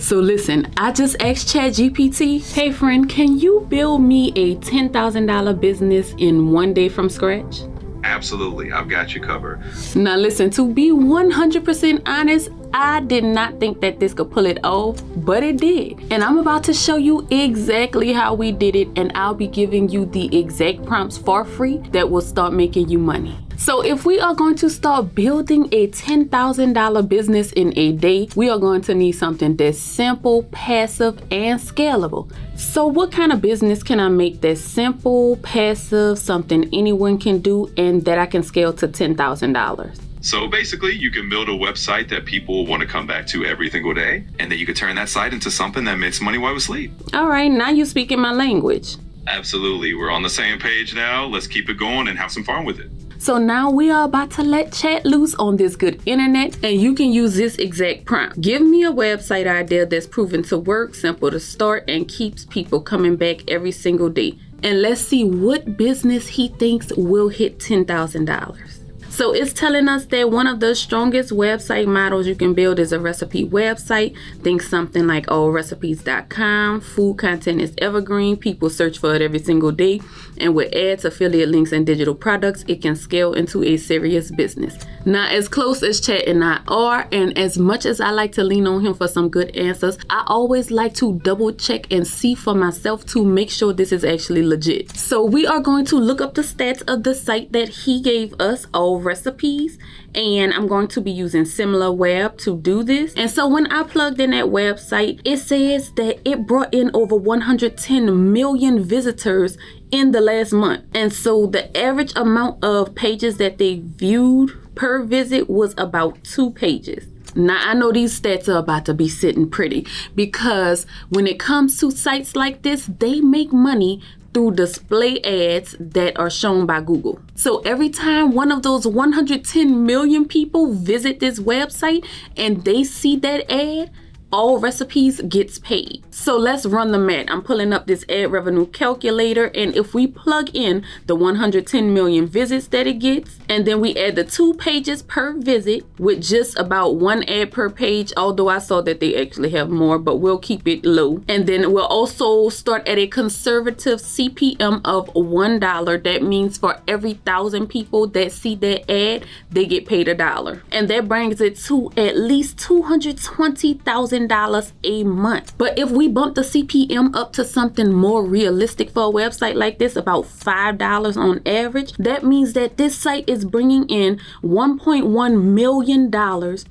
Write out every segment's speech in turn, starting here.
So listen, I just asked ChatGPT, hey friend, can you build me a $10,000 business in one day from scratch? Absolutely, I've got you covered. Now listen, to be 100% honest, I did not think that this could pull it off, but it did. And I'm about to show you exactly how we did it, and I'll be giving you the exact prompts for free that will start making you money. So if we are going to start building a $10,000 business in a day, we are going to need something that's simple, passive, and scalable. So what kind of business can I make that's simple, passive, something anyone can do, and that I can scale to $10,000? So basically, you can build a website that people want to come back to every single day, and then you can turn that site into something that makes money while we sleep. All right, now you're speaking my language. Absolutely, we're on the same page now. Let's keep it going and have some fun with it. So now we are about to let chat loose on this good internet, and you can use this exact prompt. Give me a website idea that's proven to work, simple to start, and keeps people coming back every single day. And let's see what business he thinks will hit $10,000. So it's telling us that one of the strongest website models you can build is a recipe website. Think something like allrecipes.com. Food content is evergreen. People search for it every single day. And with ads, affiliate links, and digital products, it can scale into a serious business. Now, as close as Chat and I are, and as much as I like to lean on him for some good answers, I always like to double check and see for myself to make sure this is actually legit. So we are going to look up the stats of the site that he gave us, All Recipes, and I'm going to be using SimilarWeb to do this. And so when I plugged in that website, it says that it brought in over 110 million visitors in the last month. And so the average amount of pages that they viewed per visit was about 2 pages. Now, I know these stats are about to be sitting pretty, because when it comes to sites like this, they make money through display ads that are shown by Google. So every time one of those 110 million people visit this website and they see that ad, All Recipes gets paid. So let's run the math. I'm pulling up this ad revenue calculator, and if we plug in the 110 million visits that it gets, and then we add the 2 pages per visit with just about 1 ad per page, although I saw that they actually have more, but we'll keep it low. And then we'll also start at a conservative CPM of $1. That means for every 1,000 people that see that ad, they get paid $1. And that brings it to at least $220,000 a month. But if we bump the CPM up to something more realistic for a website like this, about $5 on average, that means that this site is bringing in $1.1 million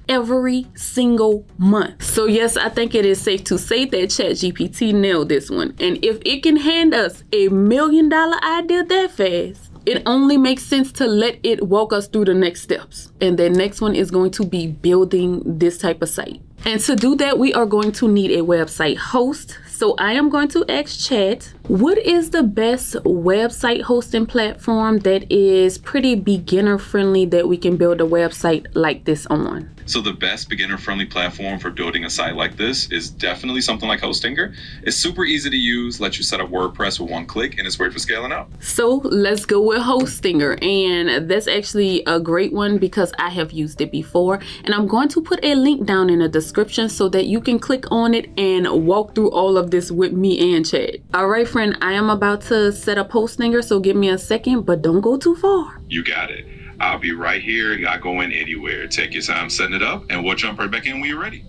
every single month. So yes, I think it is safe to say that ChatGPT nailed this one. And if it can hand us $1 million idea that fast, it only makes sense to let it walk us through the next steps. And the next one is going to be building this type of site. And to do that, we are going to need a website host. So I am going to ask Chat, what is the best website hosting platform that is pretty beginner friendly that we can build a website like this on? So the best beginner-friendly platform for building a site like this is definitely something like Hostinger. It's super easy to use, lets you set up WordPress with 1 click, and it's great for scaling out. So let's go with Hostinger, and that's actually a great one because I have used it before, and I'm going to put a link down in the description so that you can click on it and walk through all of this with me and Chad. All right, friend, I am about to set up Hostinger, so give me a second, but don't go too far. You got it. I'll be right here. You're not going anywhere. Take your time setting it up, and we'll jump right back in when you're ready.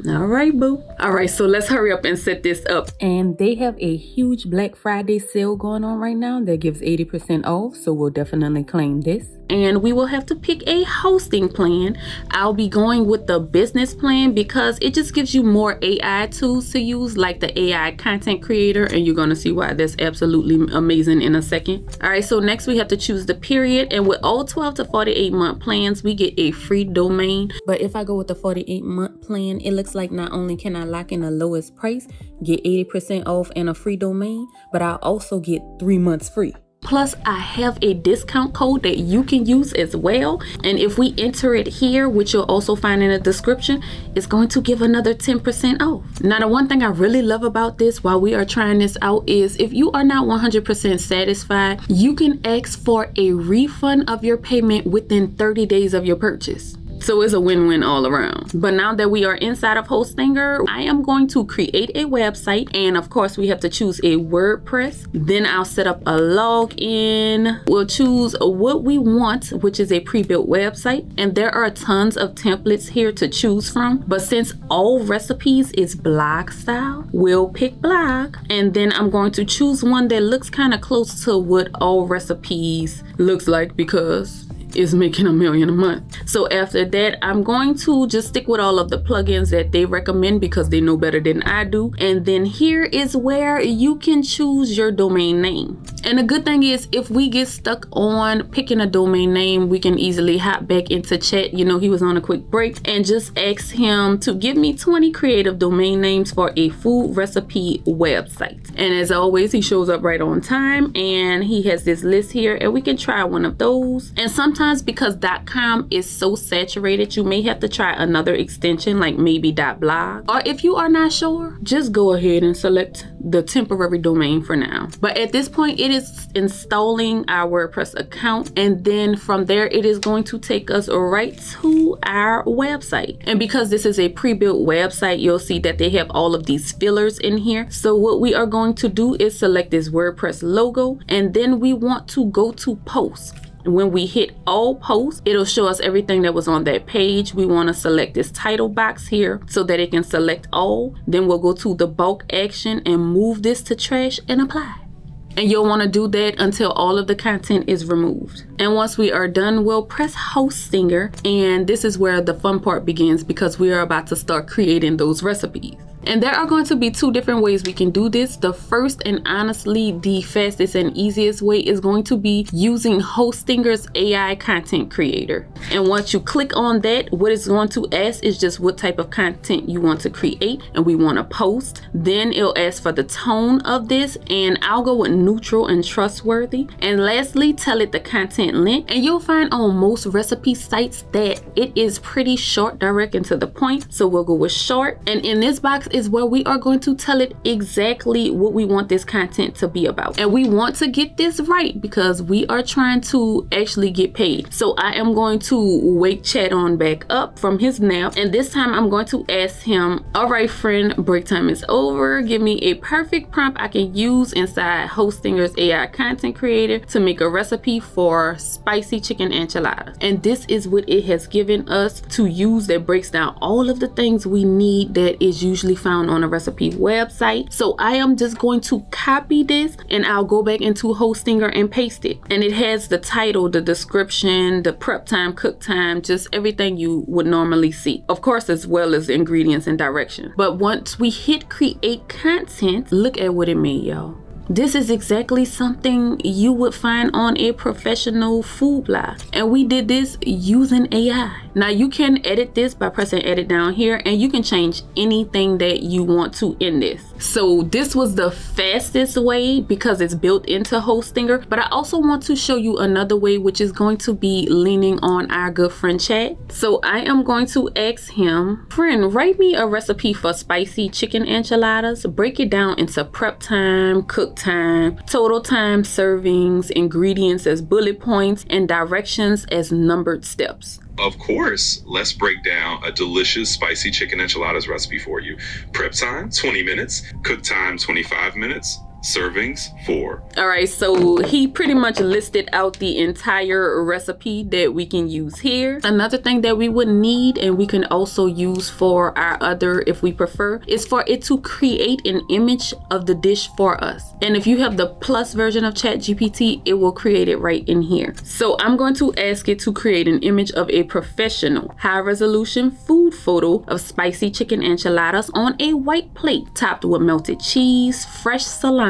All right, boo. All right, so let's hurry up and set this up. And they have a huge Black Friday sale going on right now that gives 80% off, so we'll definitely claim this. And we will have to pick a hosting plan. I'll be going with the business plan because it just gives you more AI tools to use, like the AI content creator, and you're gonna see why that's absolutely amazing in a second. All right, so next we have to choose the period, and with all 12 to 48 month plans, we get a free domain. But if I go with the 48 month plan, it looks like not only can I lock in the lowest price, get 80% off and a free domain, but I'll also get 3 months free. Plus, I have a discount code that you can use as well. And if we enter it here, which you'll also find in the description, it's going to give another 10% off. Now, the one thing I really love about this while we are trying this out is if you are not 100% satisfied, you can ask for a refund of your payment within 30 days of your purchase. So it's a win-win all around. But now that we are inside of Hostinger, I am going to create a website. And of course, we have to choose a WordPress. Then I'll set up a login. We'll choose what we want, which is a pre-built website. And there are tons of templates here to choose from. But since all recipes is blog style, we'll pick blog. And then I'm going to choose one that looks kind of close to what all recipes looks like, because is making $1 million a month. So after that, I'm going to just stick with all of the plugins that they recommend because they know better than I do. And then here is where you can choose your domain name. And the good thing is, if we get stuck on picking a domain name, we can easily hop back into chat. You know, he was on a quick break, and just ask him to give me 20 creative domain names for a food recipe website. And as always, he shows up right on time, and he has this list here, and we can try one of those. And sometimes because .com is so saturated, you may have to try another extension like maybe .blog. Or if you are not sure, just go ahead and select the temporary domain for now. But at this point, it is installing our WordPress account, and then from there it is going to take us right to our website. And because this is a pre-built website, you'll see that they have all of these fillers in here. So what we are going to do is select this WordPress logo, and then we want to go to post. When we hit all posts, it'll show us everything that was on that page. We want to select this title box here so that it can select all. Then we'll go to the bulk action and move this to trash and apply. And you'll want to do that until all of the content is removed. And once we are done, we'll press Hostinger. And this is where the fun part begins, because we are about to start creating those recipes. And there are going to be two different ways we can do this. The first, and honestly the fastest and easiest way, is going to be using Hostinger's AI content creator. And once you click on that, what it's going to ask is just what type of content you want to create and we want to post. Then it'll ask for the tone of this, and I'll go with neutral and trustworthy. And lastly, tell it the content length. And you'll find on most recipe sites that it is pretty short, direct, and to the point. So we'll go with short. And in this box is where we are going to tell it exactly what we want this content to be about. And we want to get this right because we are trying to actually get paid. So I am going to wake Chat on back up from his nap, and this time I'm going to ask him, all right friend, break time is over. Give me a perfect prompt I can use inside Hostinger's AI content creator to make a recipe for spicy chicken enchiladas. And this is what it has given us to use that breaks down all of the things we need that is usually found on a recipe website. So I am just going to copy this, and I'll go back into Hostinger and paste it. And it has the title, the description, the prep time, cook time, just everything you would normally see. Of course, as well as ingredients and direction. But once we hit create content, look at what it made, y'all. This is exactly something you would find on a professional food blog. And we did this using AI. Now you can edit this by pressing edit down here, and you can change anything that you want to in this. So this was the fastest way because it's built into Hostinger, but I also want to show you another way, which is going to be leaning on our good friend Chat. So I am going to ask him, friend, write me a recipe for spicy chicken enchiladas. Break it down into prep time, cook time, total time, servings, ingredients as bullet points, and directions as numbered steps. Of course, let's break down a delicious spicy chicken enchiladas recipe for you. Prep time, 20 minutes. Cook time, 25 minutes. Servings, 4. All right, so he pretty much listed out the entire recipe that we can use here. Another thing that we would need, and we can also use for our other if we prefer, is for it to create an image of the dish for us. And if you have the plus version of ChatGPT, it will create it right in here. So I'm going to ask it to create an image of a professional high resolution food photo of spicy chicken enchiladas on a white plate topped with melted cheese, fresh cilantro,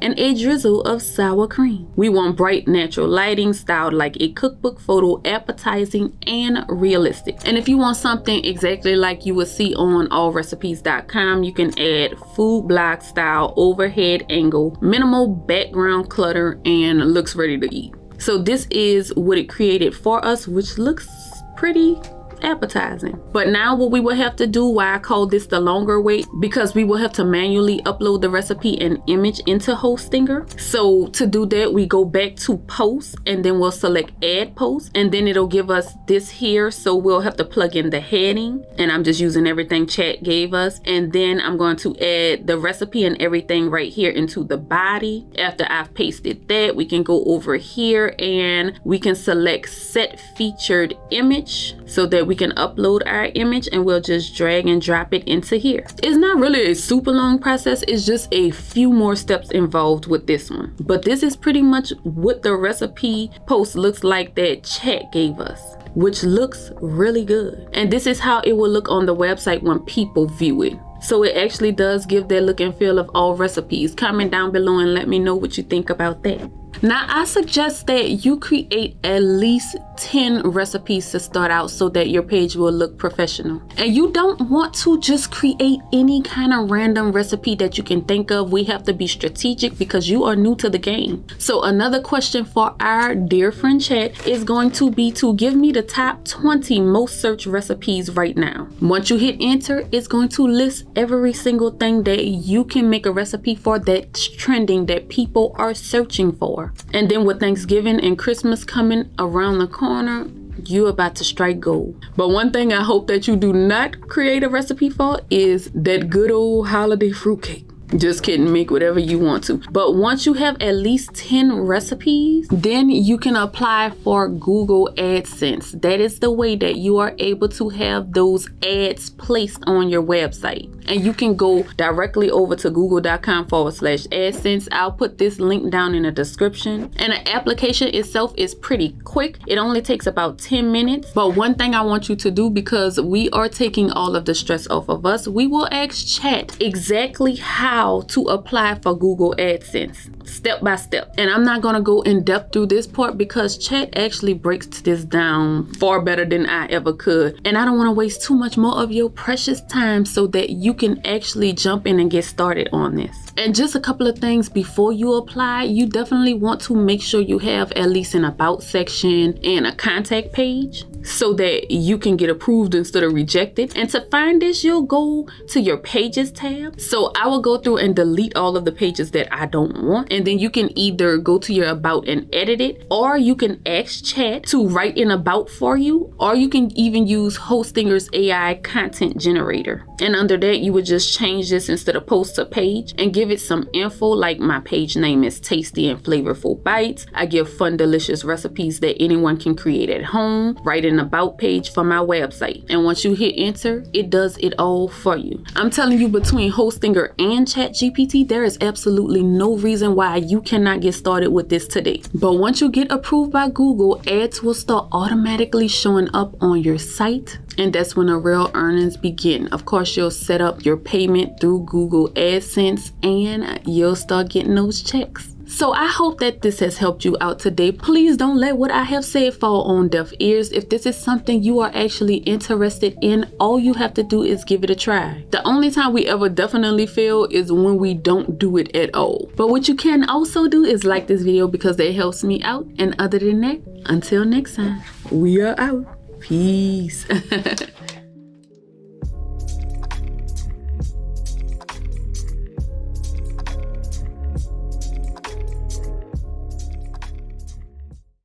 and a drizzle of sour cream. We want bright natural lighting styled like a cookbook photo, appetizing and realistic. And if you want something exactly like you would see on allrecipes.com, you can add food blog style overhead angle, minimal background clutter, and looks ready to eat. So this is what it created for us, which looks pretty appetizing. But now what we will have to do, why I call this the longer wait, because we will have to manually upload the recipe and image into Hostinger. So to do that, we go back to post and then we'll select add post, and then it'll give us this here. So we'll have to plug in the heading, and I'm just using everything chat gave us. And then I'm going to add the recipe and everything right here into the body. After I've pasted that, we can go over here and we can select set featured image so that we can upload our image, and we'll just drag and drop it into here. It's not really a super long process. It's just a few more steps involved with this one. But this is pretty much what the recipe post looks like that chat gave us, which looks really good. And this is how it will look on the website when people view it. So it actually does give that look and feel of all recipes. Comment down below and let me know what you think about that. Now, I suggest that you create at least 10 recipes to start out so that your page will look professional. And you don't want to just create any kind of random recipe that you can think of. We have to be strategic because you are new to the game. So another question for our dear friend chat is going to be to give me the top 20 most searched recipes right now. Once you hit enter, it's going to list every single thing that you can make a recipe for that's trending, that people are searching for. And then with Thanksgiving and Christmas coming around the corner, you're about to strike gold. But one thing I hope that you do not create a recipe for is that good old holiday fruitcake. Just kidding, make whatever you want to. But once you have at least 10 recipes, then you can apply for Google AdSense. That is the way that you are able to have those ads placed on your website. And you can go directly over to google.com/AdSense. I'll put this link down in the description. And the application itself is pretty quick. It only takes about 10 minutes. But one thing I want you to do, because we are taking all of the stress off of us, we will ask chat exactly how to apply for Google AdSense step by step. And I'm not going to go in depth through this part because chat actually breaks this down far better than I ever could. And I don't want to waste too much more of your precious time so that you can actually jump in and get started on this. And just a couple of things before you apply, you definitely want to make sure you have at least an about section and a contact page so that you can get approved instead of rejected. And to find this, you'll go to your pages tab. So I will go through and delete all of the pages that I don't want. And then you can either go to your about and edit it, or you can ask chat to write an about for you, or you can even use Hostinger's AI content generator. And under that, you would just change this instead of post to page and give it some info, like my page name is Tasty and Flavorful Bites. I give fun, delicious recipes that anyone can create at home. Write an about page for my website. And once you hit enter, it does it all for you. I'm telling you, between Hostinger and ChatGPT, there is absolutely no reason why you cannot get started with this today. But once you get approved by Google, ads will start automatically showing up on your site. And that's when the real earnings begin. Of course, you'll set up your payment through Google AdSense and you'll start getting those checks. So I hope that this has helped you out today. Please don't let what I have said fall on deaf ears. If this is something you are actually interested in, all you have to do is give it a try. The only time we ever definitely fail is when we don't do it at all. But what you can also do is like this video because that helps me out. And other than that, until next time, we are out. Peace.